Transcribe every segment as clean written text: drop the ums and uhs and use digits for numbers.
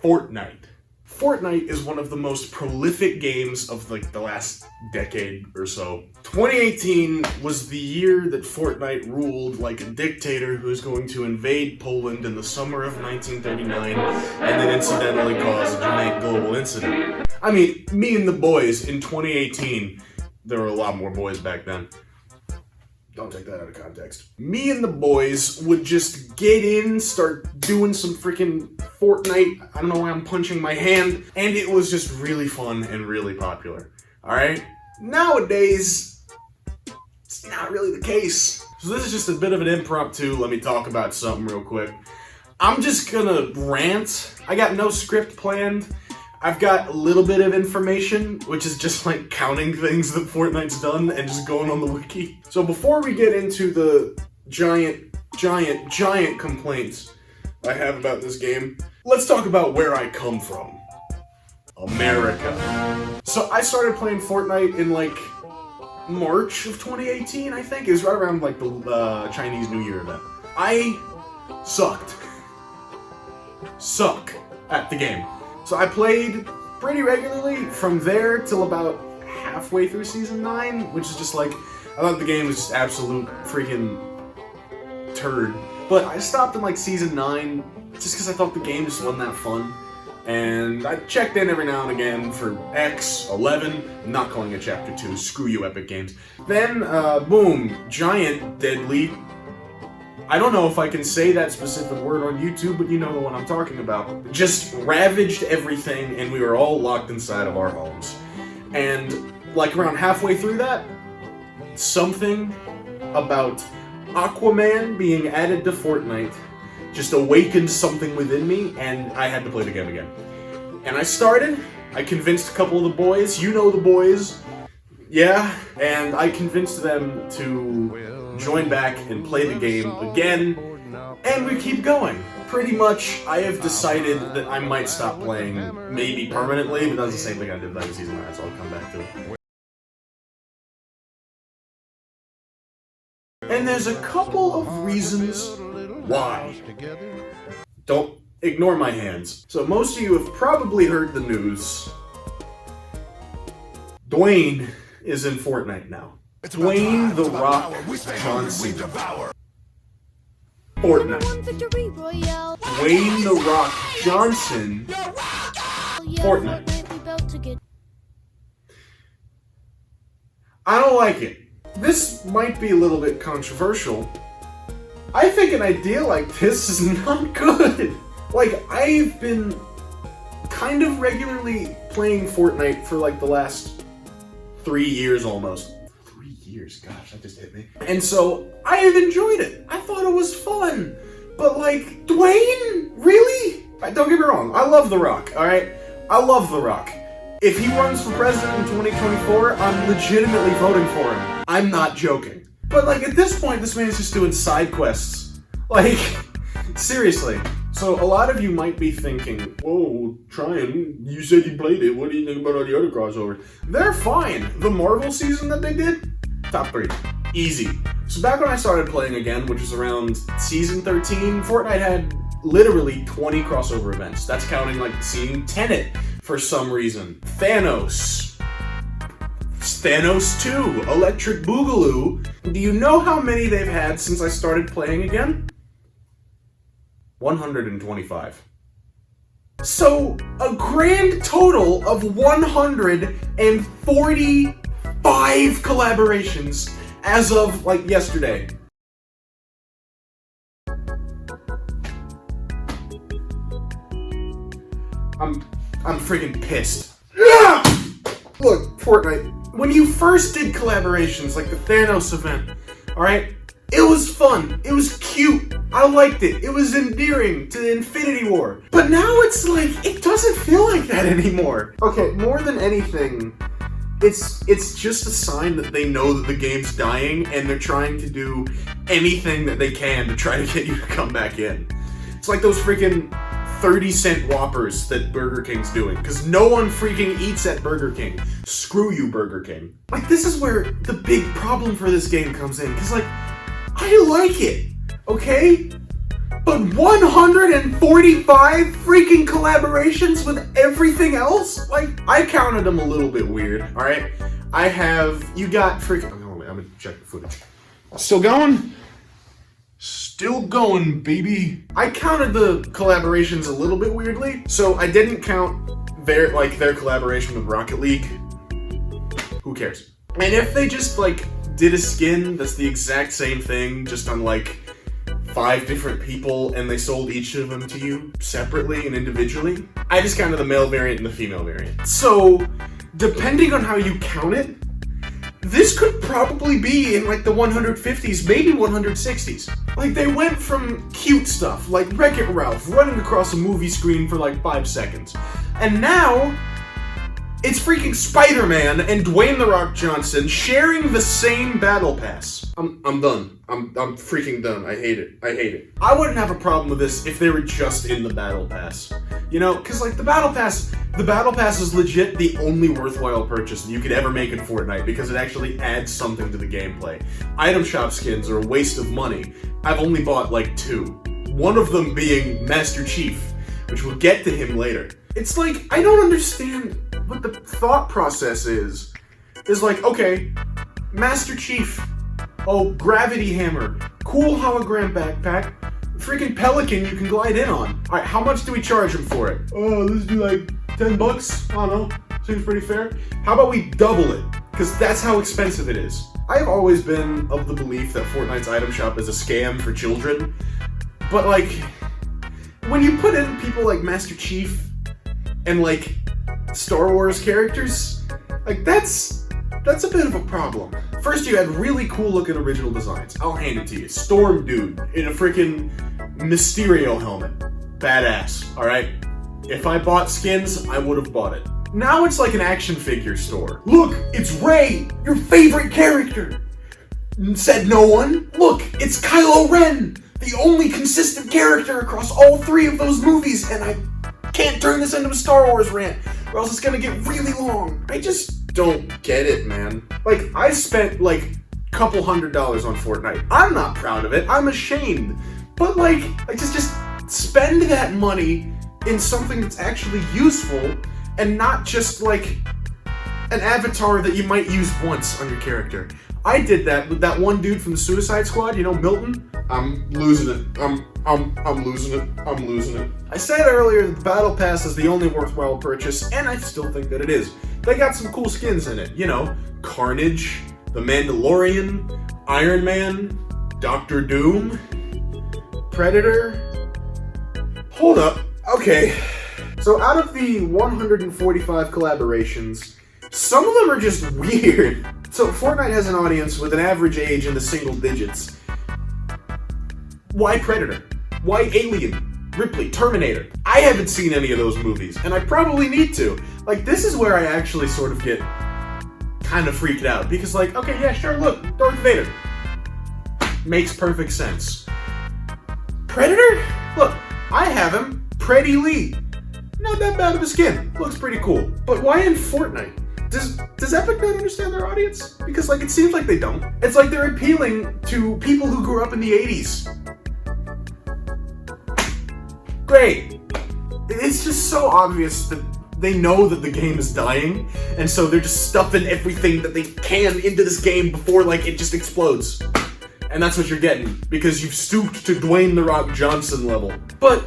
Fortnite. Fortnite is one of the most prolific games of like the last decade or so. 2018 was the year that Fortnite ruled like a dictator who's going to invade Poland in the summer of 1939 and then incidentally cause a giant global incident. I mean, me and the boys in 2018, there were a lot more boys back then. Don't take that out of context. Me and the boys would just get in, start doing some freaking Fortnite. I don't know why I'm punching my hand. And it was just really fun and really popular. Alright? Nowadays, it's not really the case. So this is just a bit of an impromptu. Let me talk about something real quick. I'm just gonna rant. I got no script planned. I've got a little bit of information, which is just like counting things that Fortnite's done and just going on the wiki. So before we get into the giant complaints I have about this game, let's talk about where I come from. America. So I started playing Fortnite in like March of 2018, I think. It was right around like the Chinese New Year event. I suck at the game. So I played pretty regularly from there till about halfway through Season 9, which is just like, I thought the game was just absolute freaking turd. But I stopped in like Season 9 just because I thought the game just wasn't that fun. And I checked in every now and again for X11, I'm not calling it Chapter 2, screw you Epic Games. Then, boom, giant, deadly, I don't know if I can say that specific word on YouTube, but you know the one I'm talking about. Just ravaged everything, and we were all locked inside of our homes. And, like, around halfway through that, something about Aquaman being added to Fortnite just awakened something within me, and I had to play the game again. And I started, I convinced a couple of the boys, you know the boys, yeah, and I convinced them to join back and play the game again, and we keep going. Pretty much, I have decided that I might stop playing, maybe permanently, but that's the same thing I did back in Season 9, so I'll come back to it. And there's a couple of reasons why. Don't ignore my hands. So most of you have probably heard the news. Dwayne is in Fortnite now. Dwayne The Rock Johnson. Fortnite. Dwayne The Rock Johnson. Fortnite. I don't like it. This might be a little bit controversial. I think an idea like this is not good. Like, I've been kind of regularly playing Fortnite for like the last 3 years almost. Years, gosh, that just hit me. And so, I have enjoyed it. I thought it was fun. But like, Dwayne? Really? Don't get me wrong, I love The Rock, alright? I love The Rock. If he runs for president in 2024, I'm legitimately voting for him. I'm not joking. But like, at this point, this man's just doing side quests. Like, seriously. So a lot of you might be thinking, whoa, Tryon, you said you played it, what do you think about all the other crossovers? They're fine. The Marvel season that they did, top 3. Easy. So back when I started playing again, which was around Season 13, Fortnite had literally 20 crossover events. That's counting like seeing Tenet for some reason. Thanos 2, Electric Boogaloo. Do you know how many they've had since I started playing again? 125. So, a grand total of 145 collaborations as of, like, yesterday. I'm freaking pissed. Look, Fortnite, when you first did collaborations, like the Thanos event, alright? It was fun. It was cute. I liked it. It was endearing to Infinity War. But now it's like, it doesn't feel like that anymore. Okay, more than anything, it's just a sign that they know that the game's dying and they're trying to do anything that they can to try to get you to come back in. It's like those freaking 30-cent Whoppers that Burger King's doing, because no one freaking eats at Burger King. Screw you, Burger King. Like, this is where the big problem for this game comes in, because, like, I like it, okay? But 145 freaking collaborations with everything else? Like, I counted them a little bit weird, alright? You got freaking... Oh, wait, I'm gonna check the footage. Still going? Still going, baby. I counted the collaborations a little bit weirdly, so I didn't count their collaboration with Rocket League. Who cares? And if they just, did a skin that's the exact same thing, just on, 5 different people, and they sold each of them to you separately and individually, I just counted the male variant and the female variant. So, depending on how you count it, this could probably be in, the 150s, maybe 160s. They went from cute stuff, like Wreck-It Ralph, running across a movie screen for, 5 seconds. And now, it's freaking Spider-Man and Dwayne "The Rock" Johnson sharing the same battle pass. I'm done. I'm freaking done. I hate it. I wouldn't have a problem with this if they were just in the battle pass. You know, because the battle pass is legit the only worthwhile purchase that you could ever make in Fortnite because it actually adds something to the gameplay. Item shop skins are a waste of money. I've only bought 2. One of them being Master Chief, which we'll get to him later. It's I don't understand what the thought process is. Is okay, Master Chief, oh, gravity hammer, cool hologram backpack, freaking pelican you can glide in on. Alright, how much do we charge him for it? Oh, let's do $10? I don't know, seems pretty fair. How about we double it? Because that's how expensive it is. I've always been of the belief that Fortnite's item shop is a scam for children, but when you put in people like Master Chief and Star Wars characters, that's a bit of a problem. First, you had really cool looking original designs. I'll hand it to you. Storm Dude in a freaking Mysterio helmet. Badass, alright? If I bought skins, I would have bought it. Now it's like an action figure store. Look, it's Rey, your favorite character. Said no one. Look, it's Kylo Ren, the only consistent character across all 3 of those movies, and I can't turn this into a Star Wars rant, or else it's gonna get really long. I just don't get it, man. I spent, couple $100 on Fortnite. I'm not proud of it. I'm ashamed. But, just spend that money in something that's actually useful, and not just, an avatar that you might use once on your character. I did that with that one dude from the Suicide Squad, you know, Milton. I'm losing it. I'm losing it. I'm losing it. I said earlier that the Battle Pass is the only worthwhile purchase, and I still think that it is. They got some cool skins in it, you know, Carnage, The Mandalorian, Iron Man, Doctor Doom, Predator. Hold up. Okay. So out of the 145 collaborations, some of them are just weird. So Fortnite has an audience with an average age in the single digits. Why Predator? Why Alien? Ripley? Terminator? I haven't seen any of those movies, and I probably need to. This is where I actually sort of get kind of freaked out, because okay, yeah, sure, look, Darth Vader. Makes perfect sense. Predator? Look, I have him, Pretty Lee. Not that bad of a skin. Looks pretty cool. But why in Fortnite? Does Epic not understand their audience? Because it seems like they don't. It's like they're appealing to people who grew up in the 80s. Great. It's just so obvious that they know that the game is dying, and so they're just stuffing everything that they can into this game before it just explodes. And that's what you're getting, because you've stooped to Dwayne "The Rock" Johnson level. But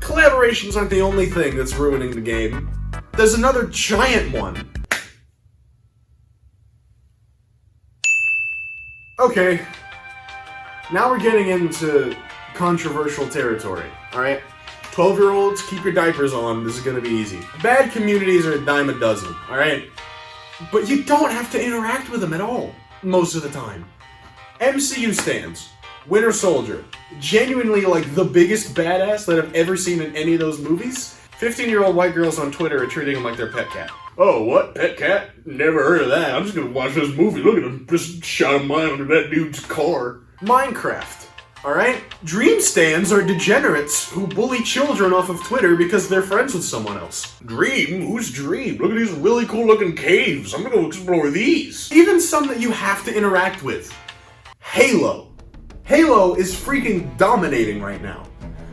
collaborations aren't the only thing that's ruining the game. There's another giant one. Okay, now we're getting into controversial territory, alright? 12-year-olds, keep your diapers on, this is gonna be easy. Bad communities are a dime a dozen, alright? But you don't have to interact with them at all, most of the time. MCU stands, Winter Soldier, genuinely the biggest badass that I've ever seen in any of those movies. 15-year-old white girls on Twitter are treating him like their pet cat. Oh, what? Pet cat? Never heard of that. I'm just gonna watch this movie. Look at him. Just shot a mine under that dude's car. Minecraft. Alright? Dream stands are degenerates who bully children off of Twitter because they're friends with someone else. Dream? Who's Dream? Look at these really cool looking caves. I'm gonna go explore these. Even some that you have to interact with. Halo. Halo is freaking dominating right now.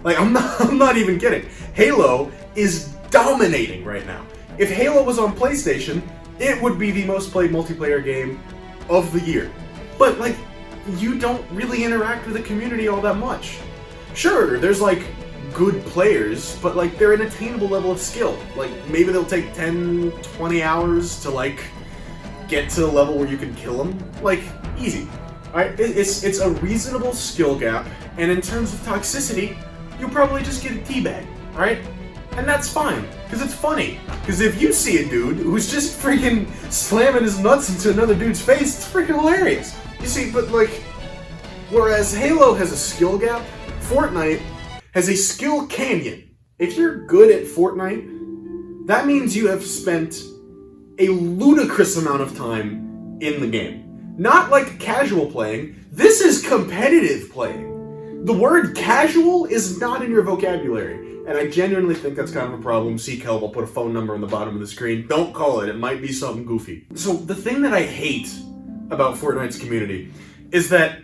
Like, I'm not even kidding. Halo is dominating right now. If Halo was on PlayStation, it would be the most played multiplayer game of the year. But, like, you don't really interact with the community all that much. Sure, there's, like, good players, but, like, they're an attainable level of skill. Like, maybe they'll take 10, 20 hours to, like, get to a level where you can kill them. Like, easy. Alright, it's a reasonable skill gap, and in terms of toxicity, you'll probably just get a teabag, alright? And that's fine, because it's funny. Because if you see a dude who's just freaking slamming his nuts into another dude's face, it's freaking hilarious. You see, but like, whereas Halo has a skill gap, Fortnite has a skill canyon. If you're good at Fortnite, that means you have spent a ludicrous amount of time in the game. Not like casual playing, this is competitive playing. The word casual is not in your vocabulary, and I genuinely think that's kind of a problem. Seek help, I'll put a phone number on the bottom of the screen. Don't call it might be something goofy. So the thing that I hate about Fortnite's community is that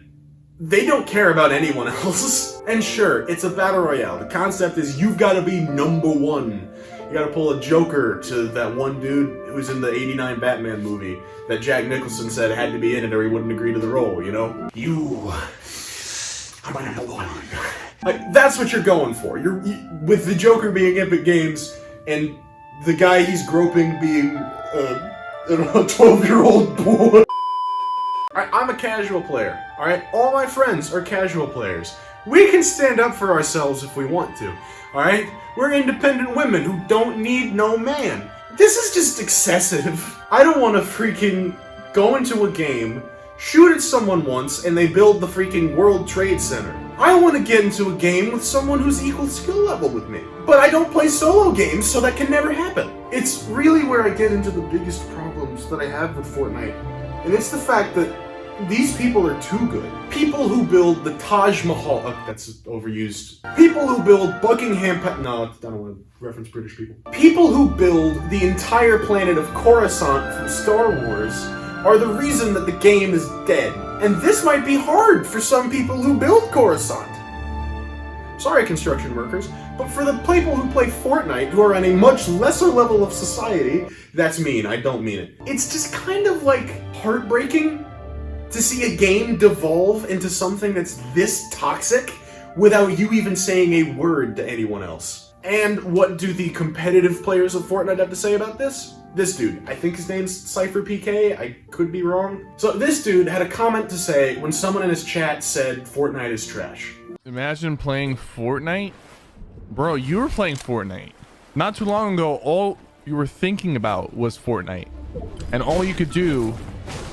they don't care about anyone else. And sure, it's a battle royale. The concept is you've got to be number one. You gotta pull a Joker to that one dude who's in the '89 Batman movie that Jack Nicholson said had to be in it or he wouldn't agree to the role, you know? You are my number one. Like, that's what you're going for. With the Joker being Epic Games and the guy he's groping being, I don't know, a 12-year-old boy. Alright, I'm a casual player, alright? All my friends are casual players. We can stand up for ourselves if we want to, alright? We're independent women who don't need no man. This is just excessive. I don't want to freaking go into a game, shoot at someone once, and they build the freaking World Trade Center. I want to get into a game with someone who's equal skill level with me. But I don't play solo games, so that can never happen. It's really where I get into the biggest problems that I have with Fortnite. And it's the fact that these people are too good. People who build the Taj Mahal, that's overused. People who build Buckingham no, I don't want to reference British people. People who build the entire planet of Coruscant from Star Wars are the reason that the game is dead. And this might be hard for some people who build Coruscant. Sorry, construction workers, but for the people who play Fortnite, who are on a much lesser level of society, that's mean, I don't mean it. It's just kind of like heartbreaking to see a game devolve into something that's this toxic without you even saying a word to anyone else. And what do the competitive players of Fortnite have to say about this? This dude, I think his name's CypherPK, I could be wrong. So this dude had a comment to say when someone in his chat said Fortnite is trash. Imagine playing Fortnite? Bro, you were playing Fortnite. Not too long ago, all you were thinking about was Fortnite. And all you could do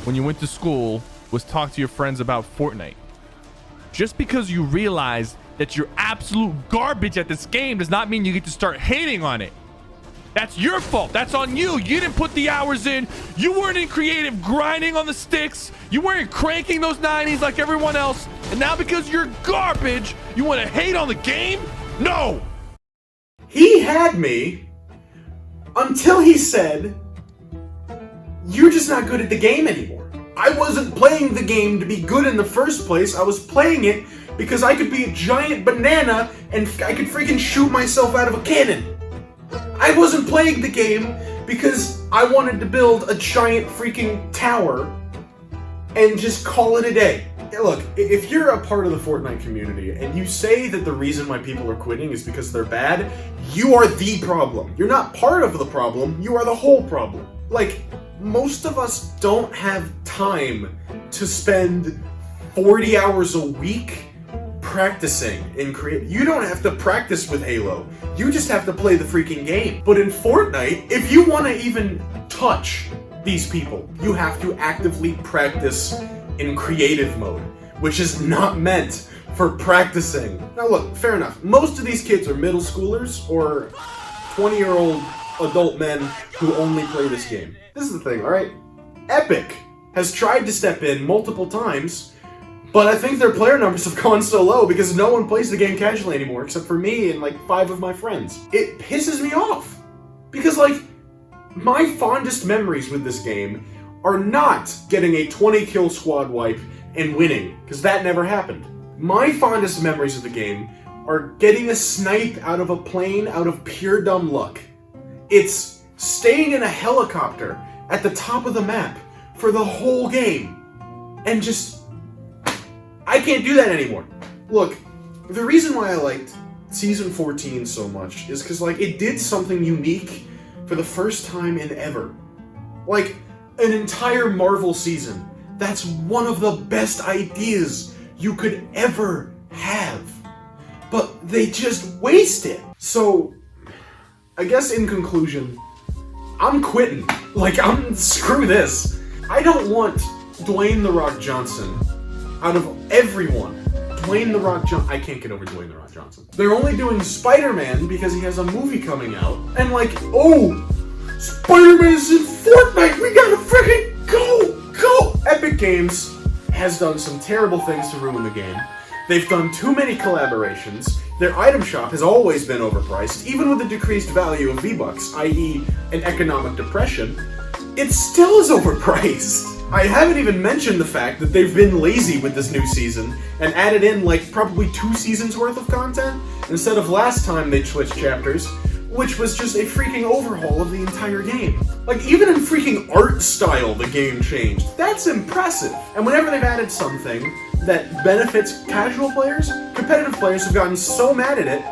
when you went to school was talk to your friends about Fortnite. Just because you realize that you're absolute garbage at this game does not mean you get to start hating on it. That's your fault. That's on you. You didn't put the hours in. You weren't in creative grinding on the sticks. You weren't cranking those 90s like everyone else. And now because you're garbage, you want to hate on the game? No! He had me until he said, you're just not good at the game anymore. I wasn't playing the game to be good in the first place. I was playing it because I could be a giant banana and I could freaking shoot myself out of a cannon. I wasn't playing the game because I wanted to build a giant freaking tower and just call it a day. Look, if you're a part of the Fortnite community and you say that the reason why people are quitting is because they're bad, you are the problem. You're not part of the problem, you are the whole problem. Like, most of us don't have time to spend 40 hours a week practicing in creative. You don't have to practice with Halo. You just have to play the freaking game. But in Fortnite, if you want to even touch these people, you have to actively practice in creative mode, which is not meant for practicing. Now look, fair enough. Most of these kids are middle schoolers or 20-year-old adult men who only play this game. This is the thing, alright? Epic has tried to step in multiple times, but I think their player numbers have gone so low because no one plays the game casually anymore except for me and like 5 of my friends. It pisses me off because like my fondest memories with this game are not getting a 20 kill squad wipe and winning, because that never happened. My fondest memories of the game are getting a snipe out of a plane out of pure dumb luck. It's staying in a helicopter at the top of the map for the whole game. And just... I can't do that anymore. Look, the reason why I liked Season 14 so much is because, like, it did something unique for the first time in ever. Like, an entire Marvel season. That's one of the best ideas you could ever have. But they just waste it. So, I guess in conclusion, I'm quitting. Like, screw this. I don't want Dwayne "The Rock" Johnson out of everyone. Dwayne "The Rock" Johnson. I can't get over Dwayne "The Rock" Johnson. They're only doing Spider-Man because he has a movie coming out. And like, oh, Spider-Man's in Fortnite! We gotta freaking go! Epic Games has done some terrible things to ruin the game. They've done too many collaborations. Their item shop has always been overpriced, even with the decreased value of V-Bucks, i.e. an economic depression. It still is overpriced. I haven't even mentioned the fact that they've been lazy with this new season and added in like probably 2 seasons worth of content instead of last time they switched chapters, which was just a freaking overhaul of the entire game. Like, even in freaking art style the game changed. That's impressive. And whenever they've added something that benefits casual players, competitive players have gotten so mad at it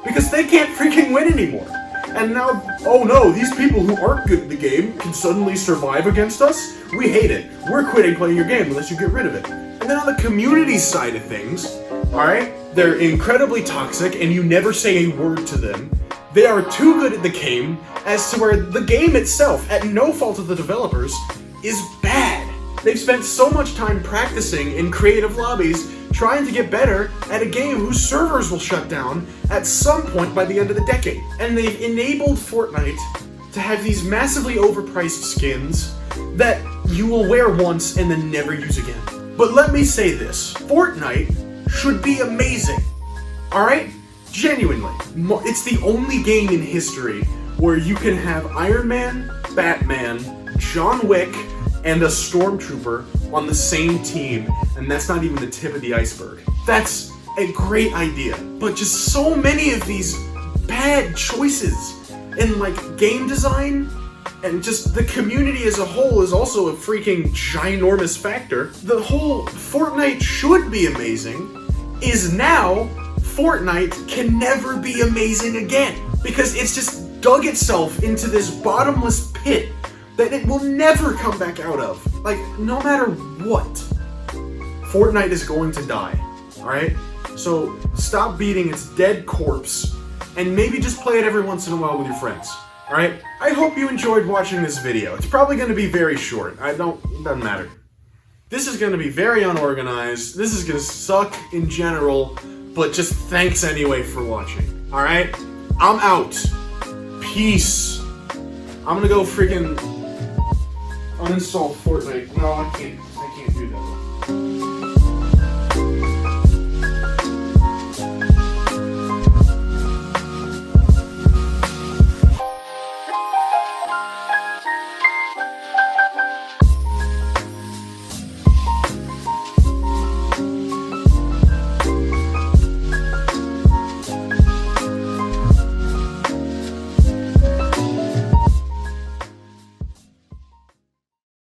because they can't freaking win anymore. And now, oh no, these people who aren't good at the game can suddenly survive against us? We hate it. We're quitting playing your game unless you get rid of it. And then on the community side of things, alright, they're incredibly toxic and you never say a word to them. They are too good at the game as to where the game itself, at no fault of the developers, is bad. They've spent so much time practicing in creative lobbies trying to get better at a game whose servers will shut down at some point by the end of the decade. And they've enabled Fortnite to have these massively overpriced skins that you will wear once and then never use again. But let me say this, Fortnite should be amazing, alright? Genuinely. It's the only game in history where you can have Iron Man, Batman, John Wick, and a Stormtrooper on the same team, and that's not even the tip of the iceberg. That's a great idea, but just so many of these bad choices in like game design, and just the community as a whole is also a freaking ginormous factor. The whole Fortnite should be amazing is now Fortnite can never be amazing again, because it's just dug itself into this bottomless pit that it will never come back out of. Like, no matter what, Fortnite is going to die, alright? So, stop beating its dead corpse, and maybe just play it every once in a while with your friends, alright? I hope you enjoyed watching this video. It's probably going to be very short. It doesn't matter. This is going to be very unorganized, this is going to suck in general, but just thanks anyway for watching, alright? I'm out. Peace. I'm gonna go freaking uninstall Fortnite. No, I can't.